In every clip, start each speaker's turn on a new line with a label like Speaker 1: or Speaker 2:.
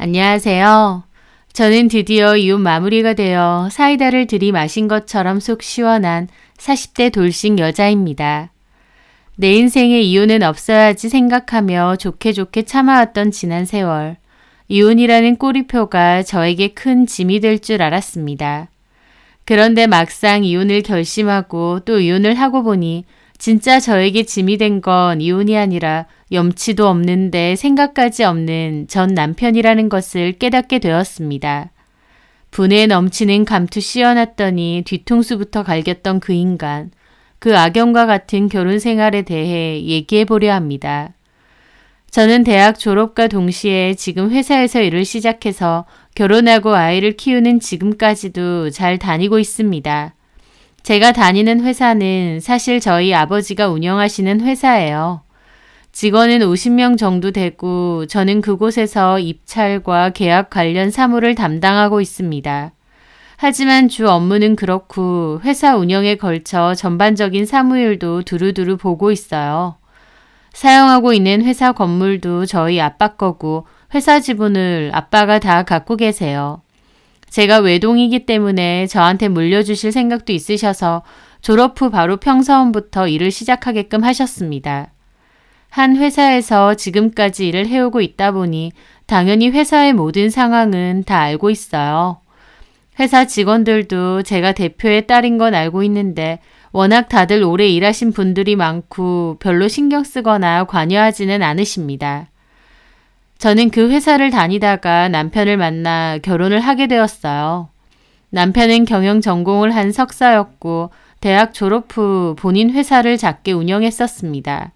Speaker 1: 안녕하세요. 저는 드디어 이혼 마무리가 되어 사이다를 들이마신 것처럼 속 시원한 40대 돌싱 여자입니다. 내 인생에 이혼은 없어야지 생각하며 좋게 참아왔던 지난 세월. 이혼이라는 꼬리표가 저에게 큰 짐이 될 줄 알았습니다. 그런데 막상 이혼을 결심하고 또 이혼을 하고 보니 진짜 저에게 짐이 된 건 이혼이 아니라 염치도 없는데 생각까지 없는 전 남편이라는 것을 깨닫게 되었습니다. 분에 넘치는 감투 씌워놨더니 뒤통수부터 갈겼던 그 인간, 그 악연과 같은 결혼 생활에 대해 얘기해 보려 합니다. 저는 대학 졸업과 동시에 지금 회사에서 일을 시작해서 결혼하고 아이를 키우는 지금까지도 잘 다니고 있습니다. 제가 다니는 회사는 사실 저희 아버지가 운영하시는 회사예요. 직원은 50명 정도 되고 저는 그곳에서 입찰과 계약 관련 사무를 담당하고 있습니다. 하지만 주 업무는 그렇고 회사 운영에 걸쳐 전반적인 사무일도 두루두루 보고 있어요. 사용하고 있는 회사 건물도 저희 아빠 거고 회사 지분을 아빠가 다 갖고 계세요. 제가 외동이기 때문에 저한테 물려주실 생각도 있으셔서 졸업 후 바로 평사원부터 일을 시작하게끔 하셨습니다. 한 회사에서 지금까지 일을 해오고 있다 보니 당연히 회사의 모든 상황은 다 알고 있어요. 회사 직원들도 제가 대표의 딸인 건 알고 있는데 워낙 다들 오래 일하신 분들이 많고 별로 신경 쓰거나 관여하지는 않으십니다. 저는 그 회사를 다니다가 남편을 만나 결혼을 하게 되었어요. 남편은 경영 전공을 한 석사였고 대학 졸업 후 본인 회사를 작게 운영했었습니다.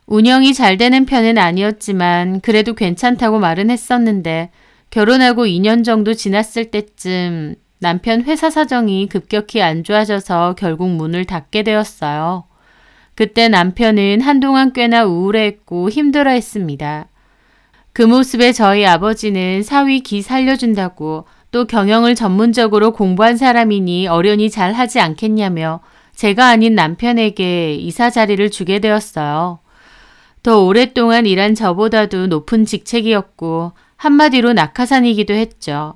Speaker 1: 운영이 잘 되는 편은 아니었지만 그래도 괜찮다고 말은 했었는데 결혼하고 2년 정도 지났을 때쯤 남편 회사 사정이 급격히 안 좋아져서 결국 문을 닫게 되었어요. 그때 남편은 한동안 꽤나 우울해했고 힘들어했습니다. 그 모습에 저희 아버지는 사위 기 살려준다고 또 경영을 전문적으로 공부한 사람이니 어련히 잘 하지 않겠냐며 제가 아닌 남편에게 이사 자리를 주게 되었어요. 더 오랫동안 일한 저보다도 높은 직책이었고 한마디로 낙하산이기도 했죠.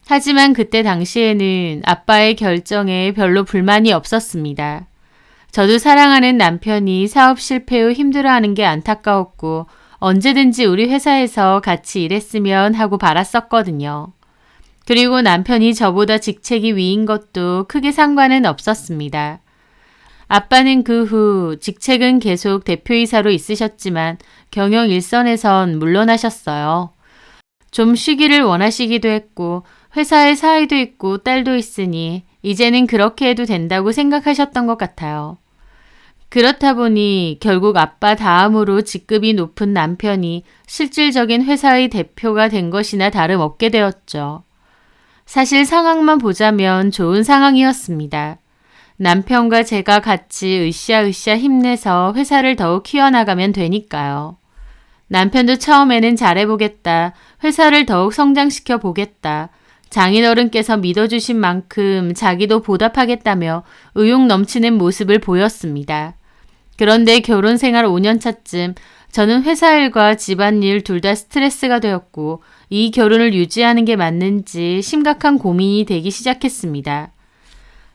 Speaker 1: 하지만 그때 당시에는 아빠의 결정에 별로 불만이 없었습니다. 저도 사랑하는 남편이 사업 실패 후 힘들어하는 게 안타까웠고 언제든지 우리 회사에서 같이 일했으면 하고 바랐었거든요. 그리고 남편이 저보다 직책이 위인 것도 크게 상관은 없었습니다. 아빠는 그 후 직책은 계속 대표이사로 있으셨지만 경영 일선에선 물러나셨어요. 좀 쉬기를 원하시기도 했고 회사에 사위도 있고 딸도 있으니 이제는 그렇게 해도 된다고 생각하셨던 것 같아요. 그렇다 보니 결국 아빠 다음으로 직급이 높은 남편이 실질적인 회사의 대표가 된 것이나 다름없게 되었죠. 사실 상황만 보자면 좋은 상황이었습니다. 남편과 제가 같이 으쌰으쌰 힘내서 회사를 더욱 키워나가면 되니까요. 남편도 처음에는 잘해보겠다, 회사를 더욱 성장시켜 보겠다, 장인어른께서 믿어주신 만큼 자기도 보답하겠다며 의욕 넘치는 모습을 보였습니다. 그런데 결혼 생활 5년 차쯤 저는 회사 일과 집안일 둘 다 스트레스가 되었고 이 결혼을 유지하는 게 맞는지 심각한 고민이 되기 시작했습니다.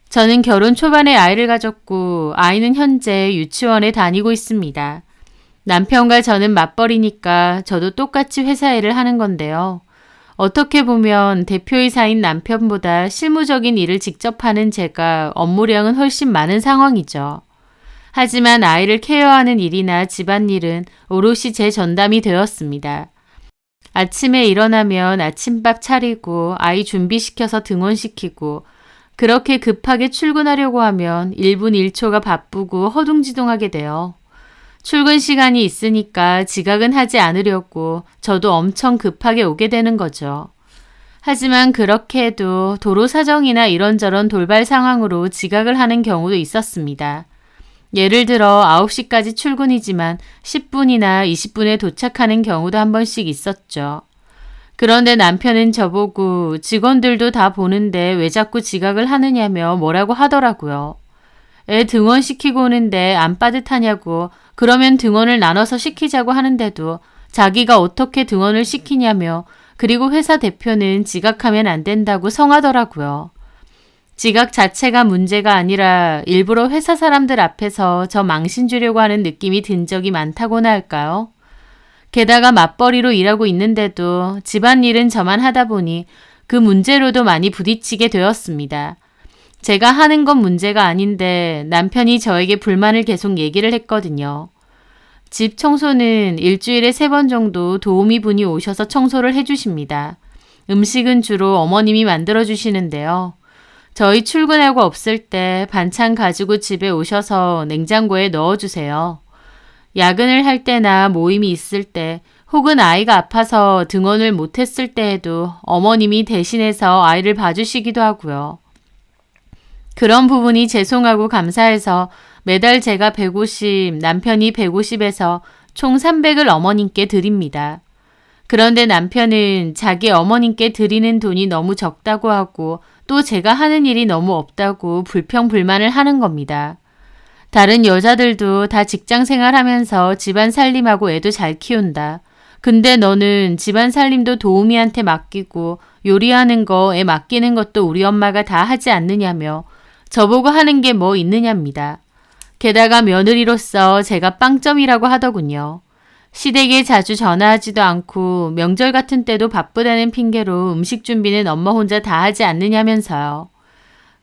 Speaker 1: 저는 결혼 초반에 아이를 가졌고 아이는 현재 유치원에 다니고 있습니다. 남편과 저는 맞벌이니까 저도 똑같이 회사 일을 하는 건데요. 어떻게 보면 대표이사인 남편보다 실무적인 일을 직접 하는 제가 업무량은 훨씬 많은 상황이죠. 하지만 아이를 케어하는 일이나 집안일은 오롯이 제 전담이 되었습니다. 아침에 일어나면 아침밥 차리고 아이 준비시켜서 등원시키고 그렇게 급하게 출근하려고 하면 1분 1초가 바쁘고 허둥지둥하게 돼요. 출근 시간이 있으니까 지각은 하지 않으려고 저도 엄청 급하게 오게 되는 거죠. 하지만 그렇게 해도 도로 사정이나 이런저런 돌발 상황으로 지각을 하는 경우도 있었습니다. 예를 들어 9시까지 출근이지만 10분이나 20분에 도착하는 경우도 한 번씩 있었죠. 그런데 남편은 저보고 직원들도 다 보는데 왜 자꾸 지각을 하느냐며 뭐라고 하더라고요. 애 등원시키고 오는데 안 빠듯하냐고 그러면 등원을 나눠서 시키자고 하는데도 자기가 어떻게 등원을 시키냐며 그리고 회사 대표는 지각하면 안 된다고 성하더라고요. 지각 자체가 문제가 아니라 일부러 회사 사람들 앞에서 저 망신 주려고 하는 느낌이 든 적이 많다고나 할까요? 게다가 맞벌이로 일하고 있는데도 집안일은 저만 하다 보니 그 문제로도 많이 부딪히게 되었습니다. 제가 하는 건 문제가 아닌데 남편이 저에게 불만을 계속 얘기를 했거든요. 집 청소는 일주일에 3번 정도 도우미 분이 오셔서 청소를 해주십니다. 음식은 주로 어머님이 만들어주시는데요. 저희 출근하고 없을 때 반찬 가지고 집에 오셔서 냉장고에 넣어주세요. 야근을 할 때나 모임이 있을 때 혹은 아이가 아파서 등원을 못했을 때에도 어머님이 대신해서 아이를 봐주시기도 하고요. 그런 부분이 죄송하고 감사해서 매달 제가 150, 남편이 150에서 총 300을 어머님께 드립니다. 그런데 남편은 자기 어머님께 드리는 돈이 너무 적다고 하고 또 제가 하는 일이 너무 없다고 불평불만을 하는 겁니다. 다른 여자들도 다 직장 생활하면서 집안 살림하고 애도 잘 키운다. 근데 너는 집안 살림도 도우미한테 맡기고 요리하는 거, 애 맡기는 것도 우리 엄마가 다 하지 않느냐며 저보고 하는 게 뭐 있느냐입니다. 게다가 며느리로서 제가 빵점이라고 하더군요. 시댁에 자주 전화하지도 않고 명절 같은 때도 바쁘다는 핑계로 음식 준비는 엄마 혼자 다 하지 않느냐면서요.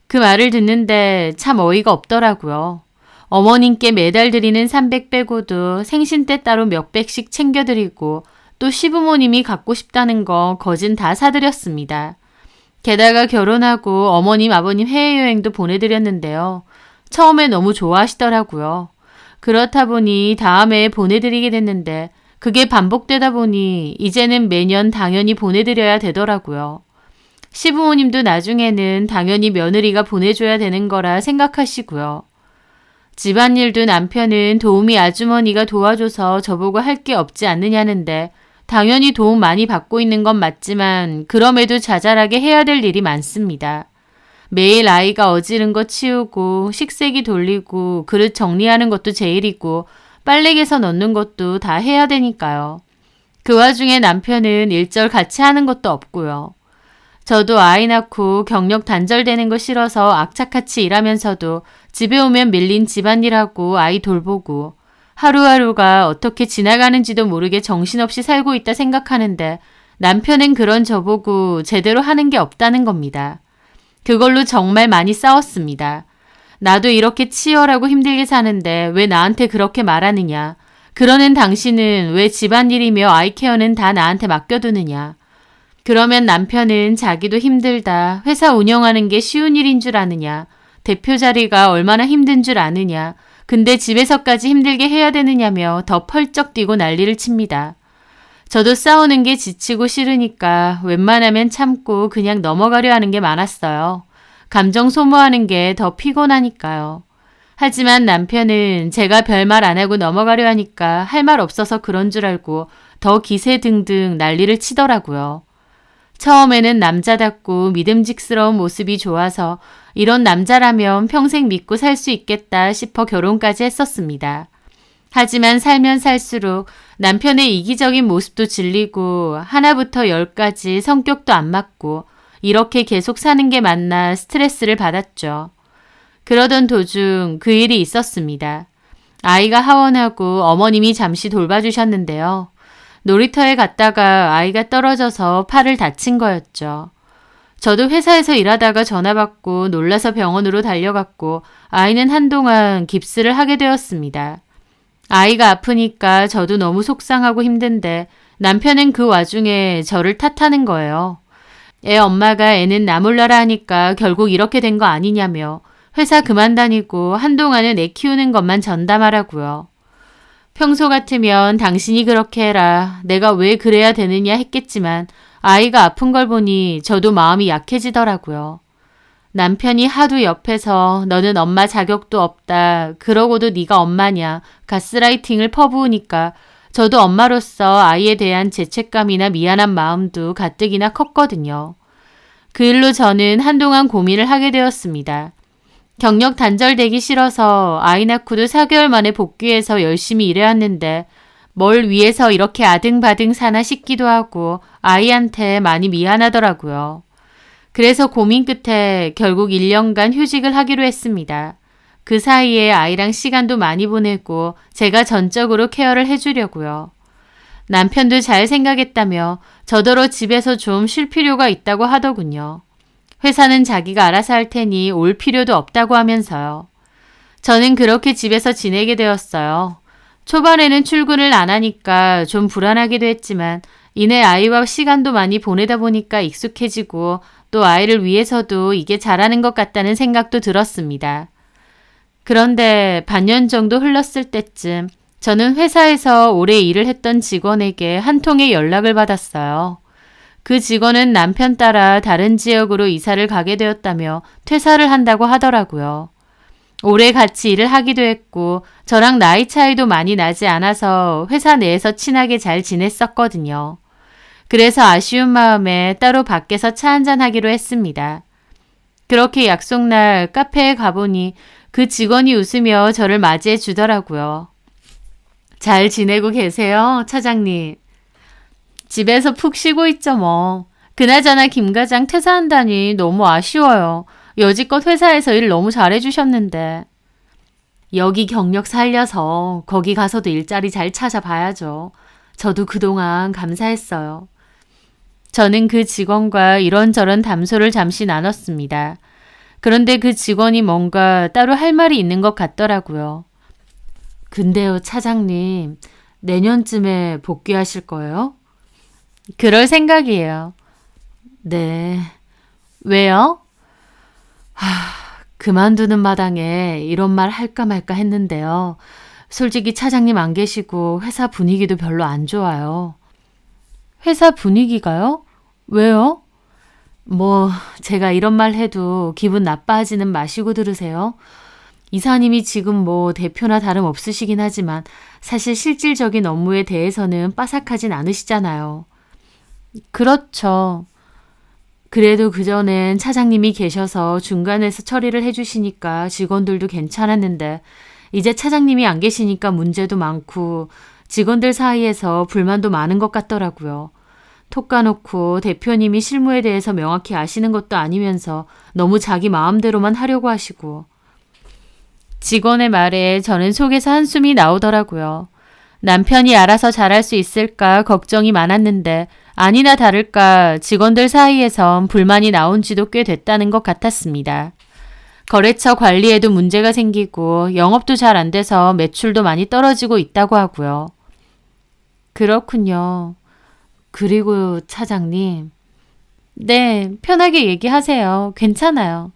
Speaker 1: 그 말을 듣는데 참 어이가 없더라고요. 어머님께 매달 드리는 300 빼고도 생신 때 따로 몇백씩 챙겨드리고 또 시부모님이 갖고 싶다는 거 거진 다 사드렸습니다. 게다가 결혼하고 어머님 아버님 해외여행도 보내드렸는데요. 처음에 너무 좋아하시더라고요. 그렇다 보니 다음에 보내드리게 됐는데 그게 반복되다 보니 이제는 매년 당연히 보내드려야 되더라고요. 시부모님도 나중에는 당연히 며느리가 보내줘야 되는 거라 생각하시고요. 집안일도 남편은 도우미 아주머니가 도와줘서 저보고 할 게 없지 않느냐는데 당연히 도움 많이 받고 있는 건 맞지만 그럼에도 자잘하게 해야 될 일이 많습니다. 매일 아이가 어지른 거 치우고 식세기 돌리고 그릇 정리하는 것도 제 일이고 빨래개서 넣는 것도 다 해야 되니까요. 그 와중에 남편은 일절 같이 하는 것도 없고요. 저도 아이 낳고 경력 단절되는 거 싫어서 악착같이 일하면서도 집에 오면 밀린 집안일하고 아이 돌보고 하루하루가 어떻게 지나가는지도 모르게 정신없이 살고 있다 생각하는데 남편은 그런 저보고 제대로 하는 게 없다는 겁니다. 그걸로 정말 많이 싸웠습니다. 나도 이렇게 치열하고 힘들게 사는데 왜 나한테 그렇게 말하느냐. 그러는 당신은 왜 집안일이며 아이 케어는 다 나한테 맡겨두느냐. 그러면 남편은 자기도 힘들다. 회사 운영하는 게 쉬운 일인 줄 아느냐. 대표 자리가 얼마나 힘든 줄 아느냐. 근데 집에서까지 힘들게 해야 되느냐며 더 펄쩍 뛰고 난리를 칩니다. 저도 싸우는 게 지치고 싫으니까 웬만하면 참고 그냥 넘어가려 하는 게 많았어요. 감정 소모하는 게 더 피곤하니까요. 하지만 남편은 제가 별말 안 하고 넘어가려 하니까 할 말 없어서 그런 줄 알고 더 기세등등 난리를 치더라고요. 처음에는 남자답고 믿음직스러운 모습이 좋아서 이런 남자라면 평생 믿고 살 수 있겠다 싶어 결혼까지 했었습니다. 하지만 살면 살수록 남편의 이기적인 모습도 질리고 하나부터 10까지 성격도 안 맞고 이렇게 계속 사는 게 맞나 스트레스를 받았죠. 그러던 도중 그 일이 있었습니다. 아이가 하원하고 어머님이 잠시 돌봐주셨는데요. 놀이터에 갔다가 아이가 떨어져서 팔을 다친 거였죠. 저도 회사에서 일하다가 전화 받고 놀라서 병원으로 달려갔고 아이는 한동안 깁스를 하게 되었습니다. 아이가 아프니까 저도 너무 속상하고 힘든데 남편은 그 와중에 저를 탓하는 거예요. 애 엄마가 애는 나 몰라라 하니까 결국 이렇게 된 거 아니냐며 회사 그만 다니고 한동안은 애 키우는 것만 전담하라고요. 평소 같으면 당신이 그렇게 해라. 내가 왜 그래야 되느냐 했겠지만 아이가 아픈 걸 보니 저도 마음이 약해지더라고요. 남편이 하도 옆에서 너는 엄마 자격도 없다. 그러고도 네가 엄마냐. 가스라이팅을 퍼부으니까 저도 엄마로서 아이에 대한 죄책감이나 미안한 마음도 가뜩이나 컸거든요. 그 일로 저는 한동안 고민을 하게 되었습니다. 경력 단절되기 싫어서 아이 낳고도 4개월 만에 복귀해서 열심히 일해왔는데 뭘 위해서 이렇게 아등바등 사나 싶기도 하고 아이한테 많이 미안하더라고요. 그래서 고민 끝에 결국 1년간 휴직을 하기로 했습니다. 그 사이에 아이랑 시간도 많이 보내고 제가 전적으로 케어를 해주려고요. 남편도 잘 생각했다며 저더러 집에서 좀 쉴 필요가 있다고 하더군요. 회사는 자기가 알아서 할 테니 올 필요도 없다고 하면서요. 저는 그렇게 집에서 지내게 되었어요. 초반에는 출근을 안 하니까 좀 불안하기도 했지만 이내 아이와 시간도 많이 보내다 보니까 익숙해지고 또 아이를 위해서도 이게 잘하는 것 같다는 생각도 들었습니다. 그런데 반년 정도 흘렀을 때쯤 저는 회사에서 오래 일을 했던 직원에게 한 통의 연락을 받았어요. 그 직원은 남편 따라 다른 지역으로 이사를 가게 되었다며 퇴사를 한다고 하더라고요. 오래 같이 일을 하기도 했고 저랑 나이 차이도 많이 나지 않아서 회사 내에서 친하게 잘 지냈었거든요. 그래서 아쉬운 마음에 따로 밖에서 차 한잔 하기로 했습니다. 그렇게 약속날 카페에 가보니 그 직원이 웃으며 저를 맞이해 주더라고요. 잘 지내고 계세요, 차장님? 집에서 푹 쉬고 있죠 뭐. 그나저나 김 과장 퇴사한다니 너무 아쉬워요. 여지껏 회사에서 일 너무 잘해주셨는데. 여기 경력 살려서 거기 가서도 일자리 잘 찾아봐야죠. 저도 그동안 감사했어요. 저는 그 직원과 이런저런 담소를 잠시 나눴습니다. 그런데 그 직원이 뭔가 따로 할 말이 있는 것 같더라고요. 근데요, 차장님, 내년쯤에 복귀하실 거예요? 그럴 생각이에요. 네. 왜요? 그만두는 마당에 이런 말 할까 말까 했는데요. 솔직히 차장님 안 계시고 회사 분위기도 별로 안 좋아요. 회사 분위기가요? 왜요? 제가 이런 말 해도 기분 나빠하지는 마시고 들으세요. 이사님이 지금 대표나 다름없으시긴 하지만 사실 실질적인 업무에 대해서는 빠삭하진 않으시잖아요. 그렇죠. 그래도 그전엔 차장님이 계셔서 중간에서 처리를 해주시니까 직원들도 괜찮았는데 이제 차장님이 안 계시니까 문제도 많고 직원들 사이에서 불만도 많은 것 같더라고요. 톡 까놓고 대표님이 실무에 대해서 명확히 아시는 것도 아니면서 너무 자기 마음대로만 하려고 하시고. 직원의 말에 저는 속에서 한숨이 나오더라고요. 남편이 알아서 잘할 수 있을까 걱정이 많았는데 아니나 다를까 직원들 사이에선 불만이 나온 지도 꽤 됐다는 것 같았습니다. 거래처 관리에도 문제가 생기고 영업도 잘 안 돼서 매출도 많이 떨어지고 있다고 하고요. 그렇군요. 그리고 차장님. 네, 편하게 얘기하세요. 괜찮아요.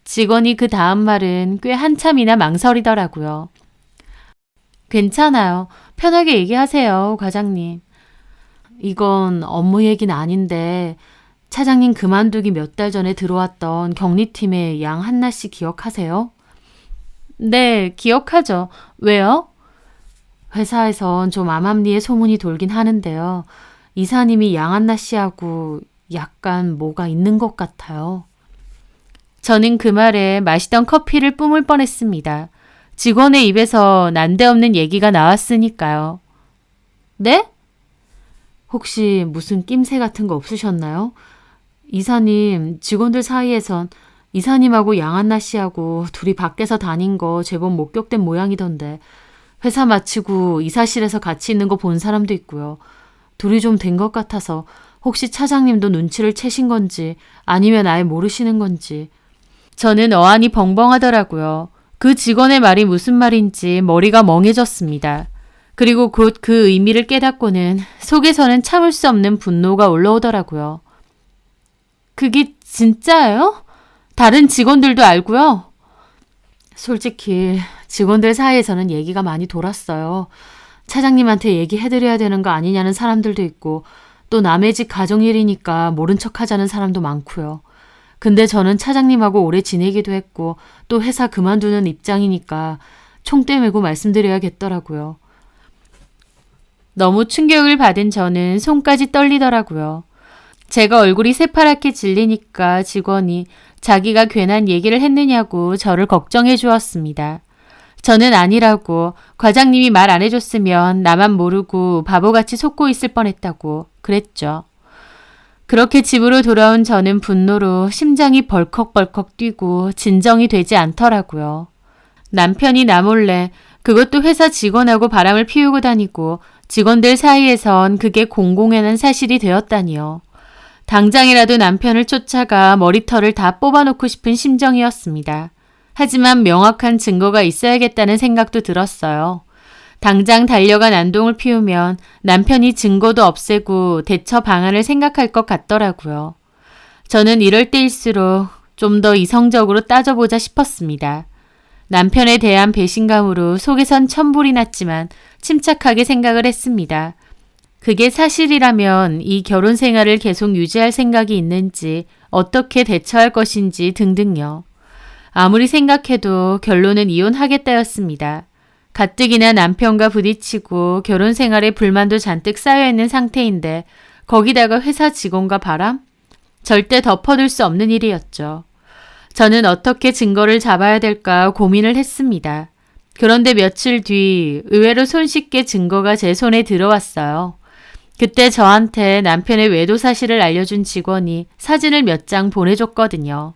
Speaker 1: 직원이 그 다음 말은 꽤 한참이나 망설이더라고요. 괜찮아요. 편하게 얘기하세요, 과장님. 이건 업무 얘기는 아닌데 차장님 그만두기 몇 달 전에 들어왔던 격리팀의 양한나 씨 기억하세요? 네, 기억하죠. 왜요? 회사에선 좀 암암리에 소문이 돌긴 하는데요. 이사님이 양한나 씨하고 약간 뭐가 있는 것 같아요. 저는 그 말에 마시던 커피를 뿜을 뻔했습니다. 직원의 입에서 난데없는 얘기가 나왔으니까요. 네? 혹시 무슨 낌새 같은 거 없으셨나요? 이사님, 직원들 사이에선 이사님하고 양한나 씨하고 둘이 밖에서 다닌 거 제법 목격된 모양이던데 회사 마치고 이사실에서 같이 있는 거 본 사람도 있고요. 둘이 좀 된 것 같아서 혹시 차장님도 눈치를 채신 건지 아니면 아예 모르시는 건지. 저는 어안이 벙벙하더라고요. 그 직원의 말이 무슨 말인지 머리가 멍해졌습니다. 그리고 곧 그 의미를 깨닫고는 속에서는 참을 수 없는 분노가 올라오더라고요. 그게 진짜예요? 다른 직원들도 알고요? 솔직히 직원들 사이에서는 얘기가 많이 돌았어요. 차장님한테 얘기해드려야 되는 거 아니냐는 사람들도 있고 또 남의 집 가정일이니까 모른 척 하자는 사람도 많고요. 근데 저는 차장님하고 오래 지내기도 했고 또 회사 그만두는 입장이니까 총대 메고 말씀드려야겠더라고요. 너무 충격을 받은 저는 손까지 떨리더라고요. 제가 얼굴이 새파랗게 질리니까 직원이 자기가 괜한 얘기를 했느냐고 저를 걱정해 주었습니다. 저는 아니라고, 과장님이 말 안 해줬으면 나만 모르고 바보같이 속고 있을 뻔했다고 그랬죠. 그렇게 집으로 돌아온 저는 분노로 심장이 벌컥벌컥 뛰고 진정이 되지 않더라고요. 남편이 나 몰래, 그것도 회사 직원하고 바람을 피우고 다니고 직원들 사이에선 그게 공공연한 사실이 되었다니요. 당장이라도 남편을 쫓아가 머리털을 다 뽑아놓고 싶은 심정이었습니다. 하지만 명확한 증거가 있어야겠다는 생각도 들었어요. 당장 달려가 난동을 피우면 남편이 증거도 없애고 대처 방안을 생각할 것 같더라고요. 저는 이럴 때일수록 좀 더 이성적으로 따져보자 싶었습니다. 남편에 대한 배신감으로 속에선 천불이 났지만 침착하게 생각을 했습니다. 그게 사실이라면 이 결혼 생활을 계속 유지할 생각이 있는지, 어떻게 대처할 것인지 등등요. 아무리 생각해도 결론은 이혼하겠다였습니다. 가뜩이나 남편과 부딪히고 결혼 생활에 불만도 잔뜩 쌓여있는 상태인데 거기다가 회사 직원과 바람? 절대 덮어둘 수 없는 일이었죠. 저는 어떻게 증거를 잡아야 될까 고민을 했습니다. 그런데 며칠 뒤 의외로 손쉽게 증거가 제 손에 들어왔어요. 그때 저한테 남편의 외도 사실을 알려준 직원이 사진을 몇 장 보내줬거든요.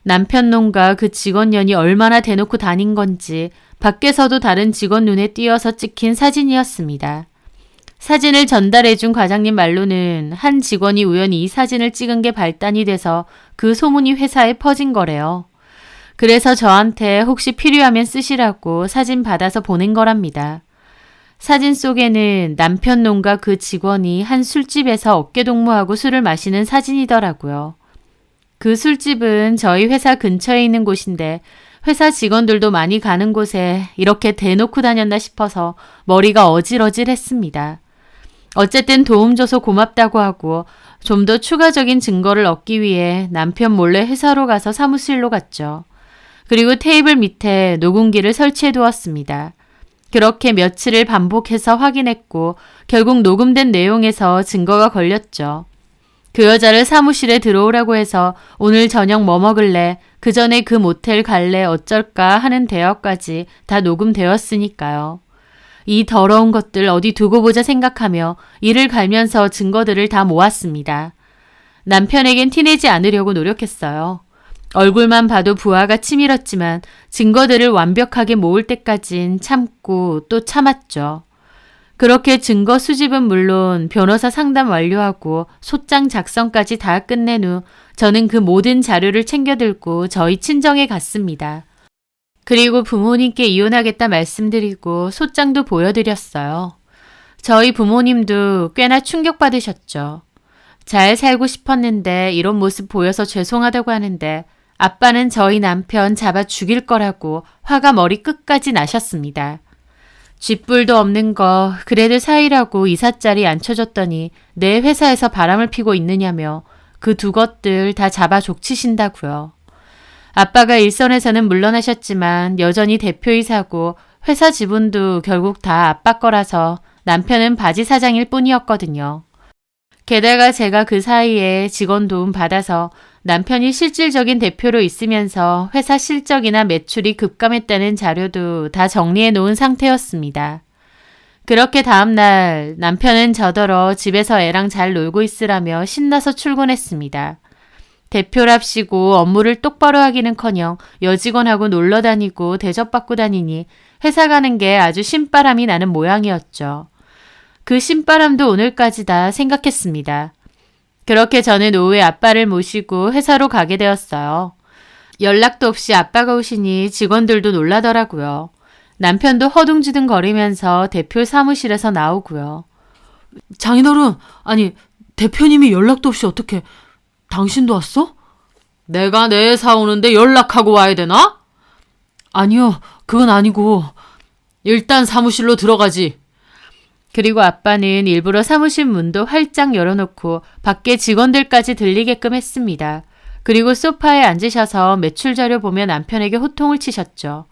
Speaker 1: 남편 놈과 그 직원년이 얼마나 대놓고 다닌 건지 밖에서도 다른 직원 눈에 띄어서 찍힌 사진이었습니다. 사진을 전달해준 과장님 말로는 한 직원이 우연히 이 사진을 찍은 게 발단이 돼서 그 소문이 회사에 퍼진 거래요. 그래서 저한테 혹시 필요하면 쓰시라고 사진 받아서 보낸 거랍니다. 사진 속에는 남편 놈과 그 직원이 한 술집에서 어깨동무하고 술을 마시는 사진이더라고요. 그 술집은 저희 회사 근처에 있는 곳인데 회사 직원들도 많이 가는 곳에 이렇게 대놓고 다녔나 싶어서 머리가 어질어질했습니다. 어쨌든 도움 줘서 고맙다고 하고 좀 더 추가적인 증거를 얻기 위해 남편 몰래 회사로 가서 사무실로 갔죠. 그리고 테이블 밑에 녹음기를 설치해 두었습니다. 그렇게 며칠을 반복해서 확인했고 결국 녹음된 내용에서 증거가 걸렸죠. 그 여자를 사무실에 들어오라고 해서 오늘 저녁 뭐 먹을래? 그 전에 그 모텔 갈래? 어쩔까? 하는 대화까지 다 녹음되었으니까요. 이 더러운 것들 어디 두고 보자 생각하며 이를 갈면서 증거들을 다 모았습니다. 남편에겐 티내지 않으려고 노력했어요. 얼굴만 봐도 부하가 치밀었지만 증거들을 완벽하게 모을 때까진 참고 또 참았죠. 그렇게 증거 수집은 물론 변호사 상담 완료하고 소장 작성까지 다 끝낸 후 저는 그 모든 자료를 챙겨 들고 저희 친정에 갔습니다. 그리고 부모님께 이혼하겠다 말씀드리고 소장도 보여드렸어요. 저희 부모님도 꽤나 충격받으셨죠. 잘 살고 싶었는데 이런 모습 보여서 죄송하다고 하는데 아빠는 저희 남편 잡아 죽일 거라고 화가 머리 끝까지 나셨습니다. 쥐뿔도 없는 거 그래도 사이라고 이삿자리 앉혀줬더니 내 회사에서 바람을 피고 있느냐며 그 두 것들 다 잡아 족치신다고요. 아빠가 일선에서는 물러나셨지만 여전히 대표이사고 회사 지분도 결국 다 아빠 거라서 남편은 바지 사장일 뿐이었거든요. 게다가 제가 그 사이에 직원 도움 받아서 남편이 실질적인 대표로 있으면서 회사 실적이나 매출이 급감했다는 자료도 다 정리해 놓은 상태였습니다. 그렇게 다음날 남편은 저더러 집에서 애랑 잘 놀고 있으라며 신나서 출근했습니다. 대표랍시고 업무를 똑바로 하기는커녕 여직원하고 놀러 다니고 대접받고 다니니 회사 가는 게 아주 신바람이 나는 모양이었죠. 그 신바람도 오늘까지다 생각했습니다. 그렇게 저는 오후에 아빠를 모시고 회사로 가게 되었어요. 연락도 없이 아빠가 오시니 직원들도 놀라더라고요. 남편도 허둥지둥 거리면서 대표 사무실에서 나오고요. 장인어른, 아니 대표님이 연락도 없이 어떻게 당신도 왔어? 내가 내 회사 오는데 연락하고 와야 되나? 아니요, 그건 아니고 일단 사무실로 들어가지. 그리고 아빠는 일부러 사무실 문도 활짝 열어놓고 밖에 직원들까지 들리게끔 했습니다. 그리고 소파에 앉으셔서 매출 자료 보며 남편에게 호통을 치셨죠.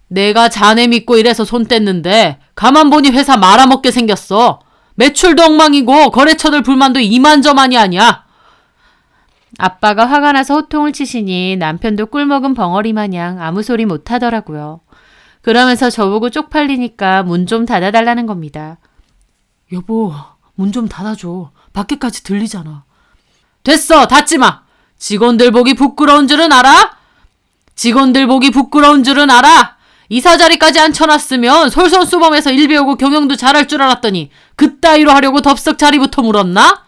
Speaker 1: 내가 자네 믿고 이래서 손 뗐는데 가만 보니 회사 말아먹게 생겼어. 매출도 엉망이고 거래처들 불만도 이만저만이 아니야. 아빠가 화가 나서 호통을 치시니 남편도 꿀먹은 벙어리 마냥 아무 소리 못하더라고요. 그러면서 저보고 쪽팔리니까 문 좀 닫아달라는 겁니다.
Speaker 2: 여보, 문 좀 닫아줘. 밖에까지 들리잖아. 됐어, 닫지 마. 직원들 보기 부끄러운 줄은 알아? 직원들 보기 부끄러운 줄은 알아? 이사 자리까지 앉혀놨으면 솔선수범해서 일 배우고 경영도 잘할 줄 알았더니 그따위로 하려고 덥석 자리부터 물었나?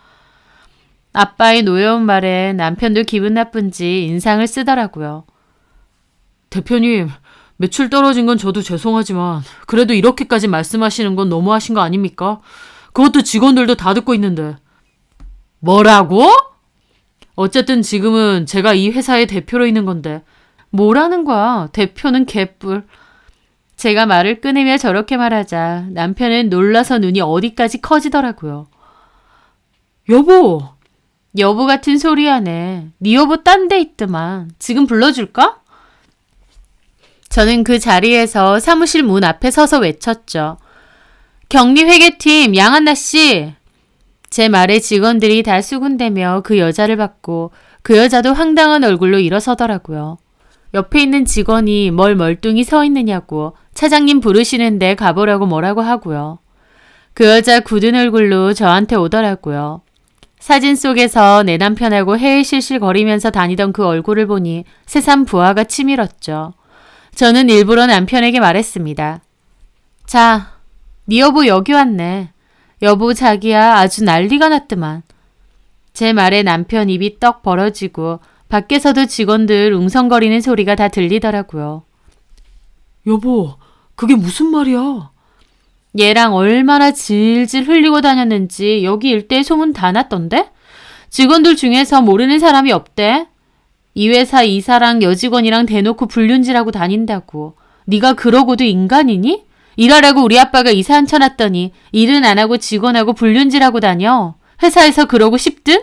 Speaker 1: 아빠의 노여운 말에 남편도 기분 나쁜지 인상을 쓰더라고요.
Speaker 2: 대표님, 매출 떨어진 건 저도 죄송하지만 그래도 이렇게까지 말씀하시는 건 너무하신 거 아닙니까? 그것도 직원들도 다 듣고 있는데. 뭐라고? 어쨌든 지금은 제가 이 회사의 대표로 있는 건데.
Speaker 1: 뭐라는 거야? 대표는 개뿔. 제가 말을 끊으며 저렇게 말하자 남편은 놀라서 눈이 어디까지 커지더라고요.
Speaker 2: 여보!
Speaker 1: 여보 같은 소리 하네. 네 여보 딴 데 있더만. 지금 불러줄까? 저는 그 자리에서 사무실 문 앞에 서서 외쳤죠. 격리회계팀 양한나 씨. 제 말에 직원들이 다 수군대며 그 여자를 봤고 그 여자도 황당한 얼굴로 일어서더라고요. 옆에 있는 직원이 뭘 멀뚱히 서 있느냐고 차장님 부르시는데 가보라고 뭐라고 하고요. 그 여자 굳은 얼굴로 저한테 오더라고요. 사진 속에서 내 남편하고 해외 실실거리면서 다니던 그 얼굴을 보니 새삼 부하가 치밀었죠. 저는 일부러 남편에게 말했습니다. 자, 네 여보 여기 왔네. 여보 자기야 아주 난리가 났더만. 제 말에 남편 입이 떡 벌어지고 밖에서도 직원들 웅성거리는 소리가 다 들리더라고요.
Speaker 2: 여보, 그게 무슨 말이야?
Speaker 1: 얘랑 얼마나 질질 흘리고 다녔는지 여기 일대에 소문 다 났던데? 직원들 중에서 모르는 사람이 없대. 이 회사 이사랑 여직원이랑 대놓고 불륜질하고 다닌다고. 네가 그러고도 인간이니? 일하라고 우리 아빠가 이사 앉혀놨더니 일은 안 하고 직원하고 불륜질하고 다녀. 회사에서 그러고 싶든?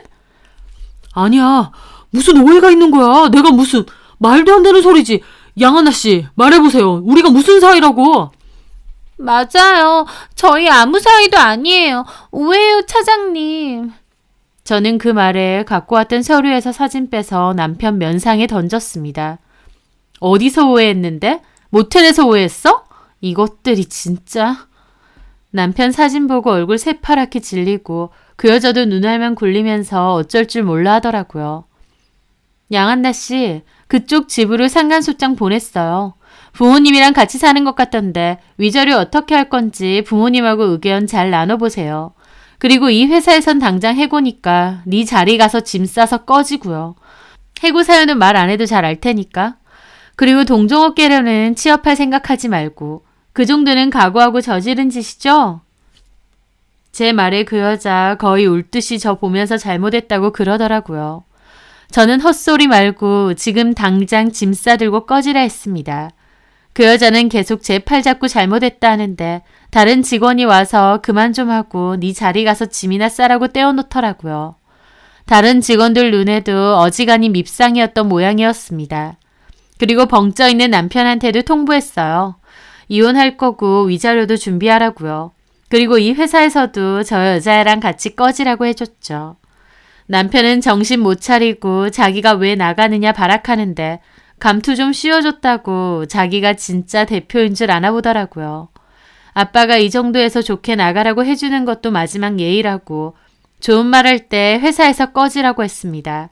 Speaker 2: 아니야. 무슨 오해가 있는 거야. 내가 무슨 말도 안 되는 소리지. 양한나 씨, 말해보세요. 우리가 무슨 사이라고.
Speaker 1: 맞아요. 저희 아무 사이도 아니에요. 오해요, 차장님. 저는 그 말에 갖고 왔던 서류에서 사진 빼서 남편 면상에 던졌습니다. 어디서 오해했는데? 모텔에서 오해했어? 이것들이 진짜. 남편 사진 보고 얼굴 새파랗게 질리고 그 여자도 눈알만 굴리면서 어쩔 줄 몰라 하더라고요. 양한나 씨, 그쪽 집으로 상간소장 보냈어요. 부모님이랑 같이 사는 것 같던데 위자료 어떻게 할 건지 부모님하고 의견 잘 나눠보세요. 그리고 이 회사에선 당장 해고니까 네 자리 가서 짐 싸서 꺼지고요. 해고 사유는 말 안 해도 잘 알 테니까. 그리고 동종업계로는 취업할 생각하지 말고 그 정도는 각오하고 저지른 짓이죠? 제 말에 그 여자 거의 울듯이 저 보면서 잘못했다고 그러더라고요. 저는 헛소리 말고 지금 당장 짐 싸들고 꺼지라 했습니다. 그 여자는 계속 제 팔 잡고 잘못했다 하는데 다른 직원이 와서 그만 좀 하고 네 자리 가서 짐이나 싸라고 떼어놓더라고요. 다른 직원들 눈에도 어지간히 밉상이었던 모양이었습니다. 그리고 벙쪄 있는 남편한테도 통보했어요. 이혼할 거고 위자료도 준비하라고요. 그리고 이 회사에서도 저 여자애랑 같이 꺼지라고 해줬죠. 남편은 정신 못 차리고 자기가 왜 나가느냐 발악하는데 감투 좀 씌워줬다고 자기가 진짜 대표인 줄 아나 보더라고요. 아빠가 이 정도에서 좋게 나가라고 해주는 것도 마지막 예의라고 좋은 말 할 때 회사에서 꺼지라고 했습니다.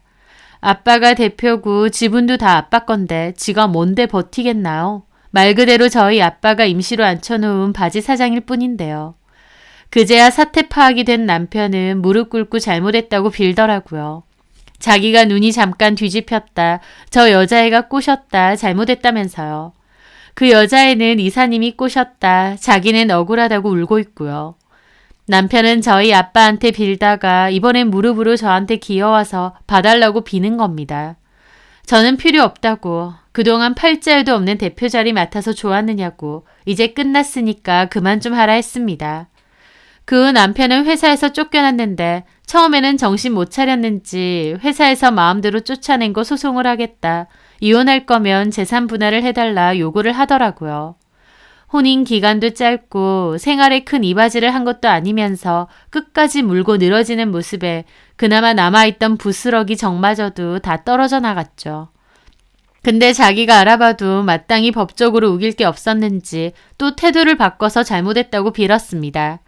Speaker 1: 아빠가 대표고 지분도 다 아빠 건데 지가 뭔데 버티겠나요? 말 그대로 저희 아빠가 임시로 앉혀놓은 바지 사장일 뿐인데요. 그제야 사태 파악이 된 남편은 무릎 꿇고 잘못했다고 빌더라고요. 자기가 눈이 잠깐 뒤집혔다. 저 여자애가 꼬셨다. 잘못했다면서요. 그 여자애는 이사님이 꼬셨다. 자기는 억울하다고 울고 있고요. 남편은 저희 아빠한테 빌다가 이번엔 무릎으로 저한테 기어와서 봐달라고 비는 겁니다. 저는 필요 없다고. 그동안 팔자에도 없는 대표 자리 맡아서 좋았느냐고. 이제 끝났으니까 그만 좀 하라 했습니다. 그 남편은 회사에서 쫓겨났는데 처음에는 정신 못 차렸는지 회사에서 마음대로 쫓아낸 거 소송을 하겠다. 이혼할 거면 재산 분할을 해달라 요구를 하더라고요. 혼인 기간도 짧고 생활에 큰 이바지를 한 것도 아니면서 끝까지 물고 늘어지는 모습에 그나마 남아있던 부스러기 정마저도 다 떨어져 나갔죠. 근데 자기가 알아봐도 마땅히 법적으로 우길 게 없었는지 또 태도를 바꿔서 잘못했다고 빌었습니다.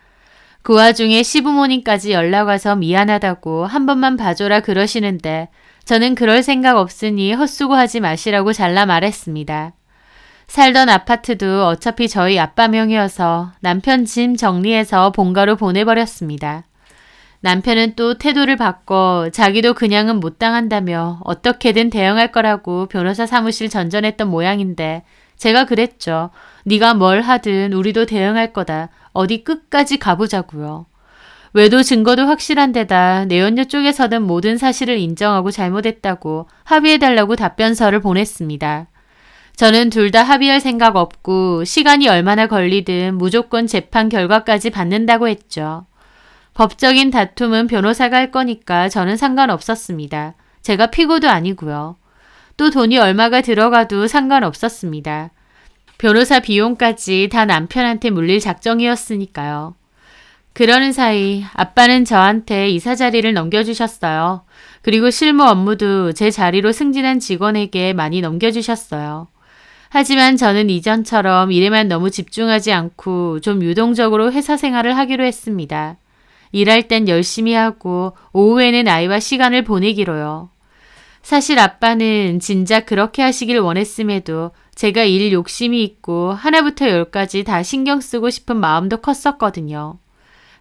Speaker 1: 그 와중에 시부모님까지 연락 와서 미안하다고 한 번만 봐줘라 그러시는데 저는 그럴 생각 없으니 헛수고하지 마시라고 잘라 말했습니다. 살던 아파트도 어차피 저희 아빠 명의여서 남편 짐 정리해서 본가로 보내버렸습니다. 남편은 또 태도를 바꿔 자기도 그냥은 못 당한다며 어떻게든 대응할 거라고 변호사 사무실 전전했던 모양인데 제가 그랬죠. 네가 뭘 하든 우리도 대응할 거다. 어디 끝까지 가보자고요. 외도 증거도 확실한 데다 내연녀 쪽에서는 모든 사실을 인정하고 잘못했다고 합의해달라고 답변서를 보냈습니다. 저는 둘 다 합의할 생각 없고 시간이 얼마나 걸리든 무조건 재판 결과까지 받는다고 했죠. 법적인 다툼은 변호사가 할 거니까 저는 상관없었습니다. 제가 피고도 아니고요. 또 돈이 얼마가 들어가도 상관없었습니다. 변호사 비용까지 다 남편한테 물릴 작정이었으니까요. 그러는 사이 아빠는 저한테 이사 자리를 넘겨주셨어요. 그리고 실무 업무도 제 자리로 승진한 직원에게 많이 넘겨주셨어요. 하지만 저는 이전처럼 일에만 너무 집중하지 않고 좀 유동적으로 회사 생활을 하기로 했습니다. 일할 땐 열심히 하고 오후에는 아이와 시간을 보내기로요. 사실 아빠는 진작 그렇게 하시길 원했음에도 제가 일 욕심이 있고 하나부터 열까지 다 신경 쓰고 싶은 마음도 컸었거든요.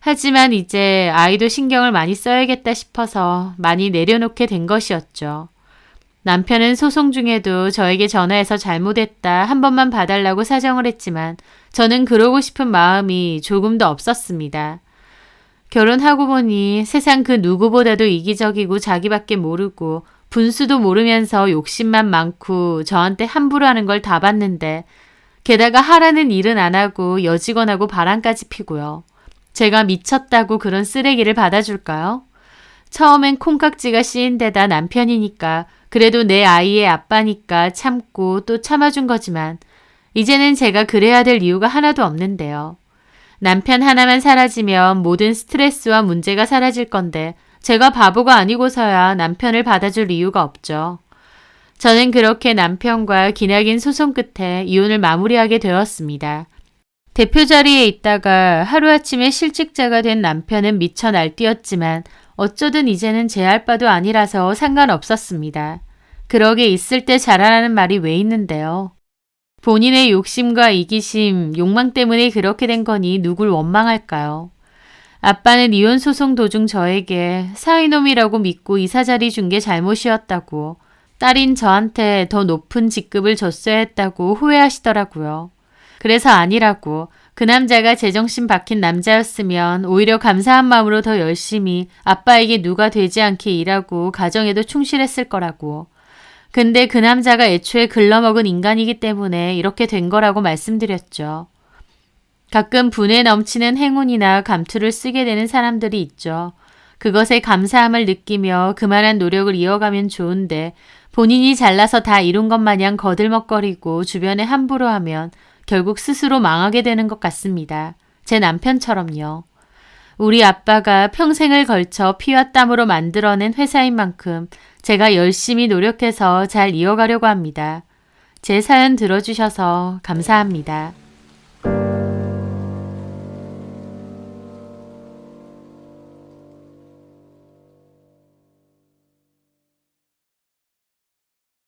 Speaker 1: 하지만 이제 아이도 신경을 많이 써야겠다 싶어서 많이 내려놓게 된 것이었죠. 남편은 소송 중에도 저에게 전화해서 잘못했다 한 번만 봐달라고 사정을 했지만 저는 그러고 싶은 마음이 조금도 없었습니다. 결혼하고 보니 세상 그 누구보다도 이기적이고 자기밖에 모르고 분수도 모르면서 욕심만 많고 저한테 함부로 하는 걸 다 봤는데 게다가 하라는 일은 안 하고 여직원하고 바람까지 피고요. 제가 미쳤다고 그런 쓰레기를 받아줄까요? 처음엔 콩깍지가 씌인 데다 남편이니까 그래도 내 아이의 아빠니까 참고 또 참아준 거지만 이제는 제가 그래야 될 이유가 하나도 없는데요. 남편 하나만 사라지면 모든 스트레스와 문제가 사라질 건데 제가 바보가 아니고서야 남편을 받아줄 이유가 없죠. 저는 그렇게 남편과 기나긴 소송 끝에 이혼을 마무리하게 되었습니다. 대표 자리에 있다가 하루아침에 실직자가 된 남편은 미쳐 날뛰었지만 어쩌든 이제는 제 할 바도 아니라서 상관없었습니다. 그러게 있을 때 잘하라는 말이 왜 있는데요. 본인의 욕심과 이기심, 욕망 때문에 그렇게 된 거니 누굴 원망할까요? 아빠는 이혼 소송 도중 저에게 사위놈이라고 믿고 이사 자리 준 게 잘못이었다고, 딸인 저한테 더 높은 직급을 줬어야 했다고 후회하시더라고요. 그래서 아니라고, 그 남자가 제정신 박힌 남자였으면 오히려 감사한 마음으로 더 열심히 아빠에게 누가 되지 않게 일하고 가정에도 충실했을 거라고. 근데 그 남자가 애초에 글러먹은 인간이기 때문에 이렇게 된 거라고 말씀드렸죠. 가끔 분에 넘치는 행운이나 감투를 쓰게 되는 사람들이 있죠. 그것에 감사함을 느끼며 그만한 노력을 이어가면 좋은데 본인이 잘나서 다 이룬 것 마냥 거들먹거리고 주변에 함부로 하면 결국 스스로 망하게 되는 것 같습니다. 제 남편처럼요. 우리 아빠가 평생을 걸쳐 피와 땀으로 만들어낸 회사인 만큼 제가 열심히 노력해서 잘 이어가려고 합니다. 제 사연 들어주셔서 감사합니다.